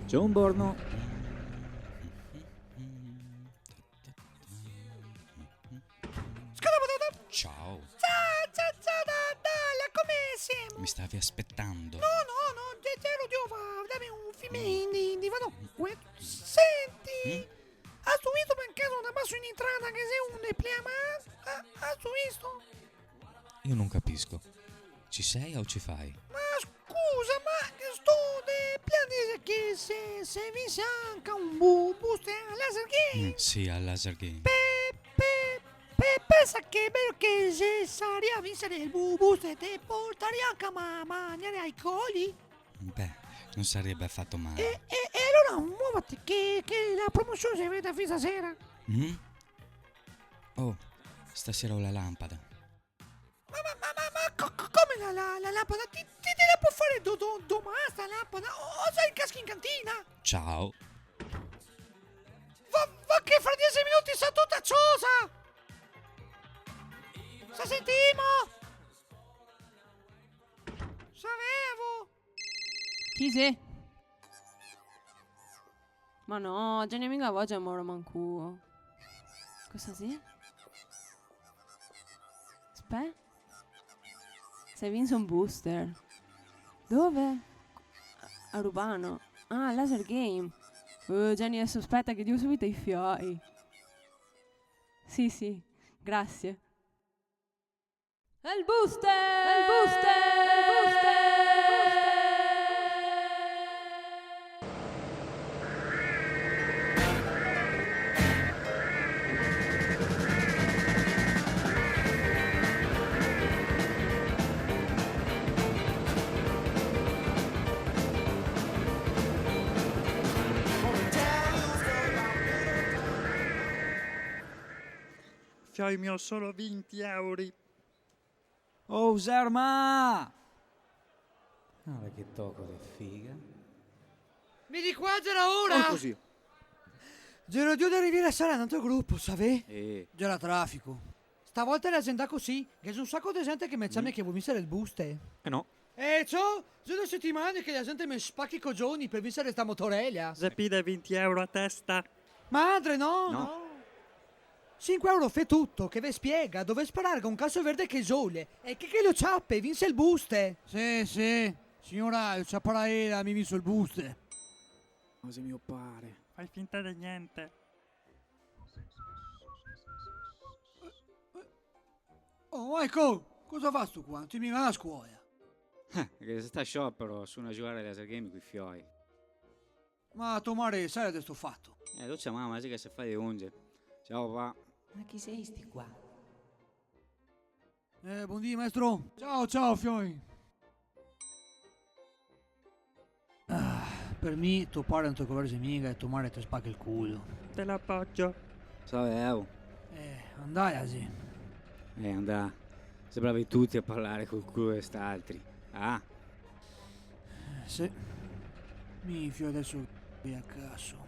John Borno. Ciao, Dalla, come siamo? mi stavi aspettando? No, ero dammi un film di vado. Senti, has visto per caso una passo in entrata che sei un depleamento? Has visto? Io non capisco. Ci sei o ci fai? Ma scusa, ma che sto depleando che se vi anche un booster laser game? Sì, al laser game. Pensa che è bello che se Sari a vincere il booster ti portare anche a mangiare ai coli? Beh, non sarebbe affatto male. E allora muovati che la promozione si vede fissa sera. Oh, stasera ho la lampada. Come la lampada? Ti la può fare domani sta lampada? O sai caschi in cantina? Ciao. Va che fra 10 minuti sa tutta cosa! Sa sentimo! Sapevo! Chi sei? Ma no, già ne mica voce moro mancuo. Cosa sei? Aspetta. Sei vinto un booster. Dove? A Rubano. Ah, laser game. Gianni adesso aspetta che devo subito i fioi. Sì, grazie. È il booster! È il booster! È il booster! Fioi mio, solo 20 euro. Oh, Serma! Guarda che tocco di figa. Vieni qua, era ora! Così. Giro di Riviera Sala, un altro gruppo, Eh. C'era traffico. Stavolta l'azienda così, che c'è un sacco di gente che mi dice che vuol vincere il booster. No. C'ho 2 settimane che la gente mi spacchi i coglioni per vincere sta motorella. Zapida 20 euro a testa. Madre, no. 5 euro fe tutto, che vi spiega dove sparare con un cazzo verde che giole e che lo ciappe, vince il booster. Sì, signora, il ciapparaera mi vince il booster. Cosa mio pare. Fai finta di niente. Oh, Michael, cosa fai tu qua? Ti mi va a scuola? Che sta sciopero, sono a giocare ai laser game con i fioi. Ma tua madre sai adesso fatto? Lo c'è mamma, che se fai le unge. Ciao papà. Ma chi sei sti qua? Buondì maestro. Ciao fioi. Per me tuo padre non ti converge mica e tua madre ti spacca il culo. Te l'appoggio. Sapevo. Andai così. Andà. Sembravi tutti a parlare col culo di st'altri. Ah. Sì. Mi fio adesso via a caso.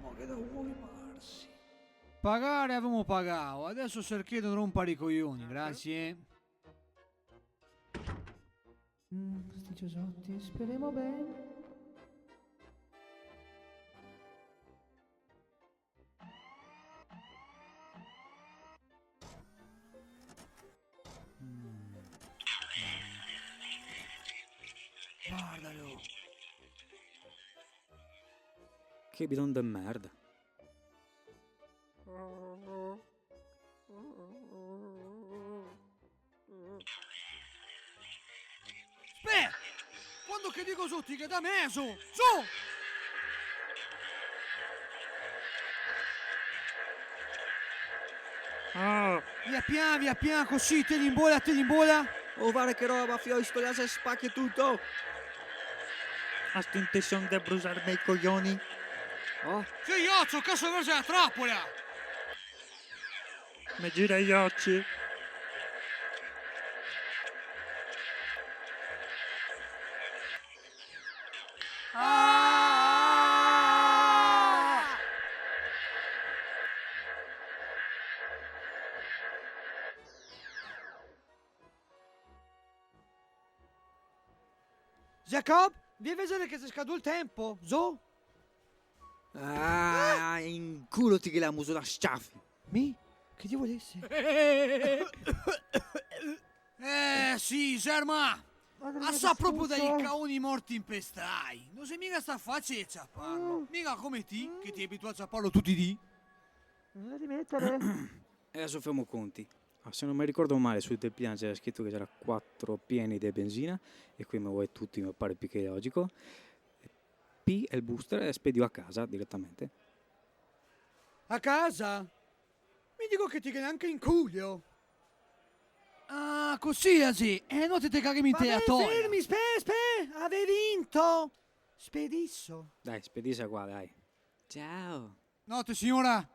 Ma che da vuoi farsi? Pagare avevamo pagato, adesso cerchi di non rompere i coglioni, grazie. Sti giosotti, speriamo bene. Guardalo. Che bidon de merda. Aspetta! Quando che dico su, ti che da me, su! Oh. Via pian, così, te in bola. Oh, guarda che roba, fioi, sto laser spacchi tutto. Hast du intenzione di bruciarmi i coglioni? Oh, Sì, io c'ho caso verso la trappola. Mi gira gli occhi. Jacob, vieni a vedere che si è scaduto il tempo. Zo? ah, inculati che la muso da sciaffi. Mi? Che ti volessi? Sì, Germa. Assa proprio dai caoni morti in pestai. Non sei mica sta facile a ciapparlo. Mica come te, che ti abitui a ciapparlo tutti i dì. E adesso fermo conti. Se non mi ricordo male, sul del piano c'era scritto che c'era 4 pieni di benzina e qui mi vuoi tutti, mi pare più che logico. P è il booster e spedio a casa direttamente. A casa? Mi dico che ti viene anche in cuglio. Ah, così, sì. E non ti cagami in te a toia. Fermi, spe, avevi vinto. Spedisso. Dai, spedisa qua, dai. Ciao. Notte, signora.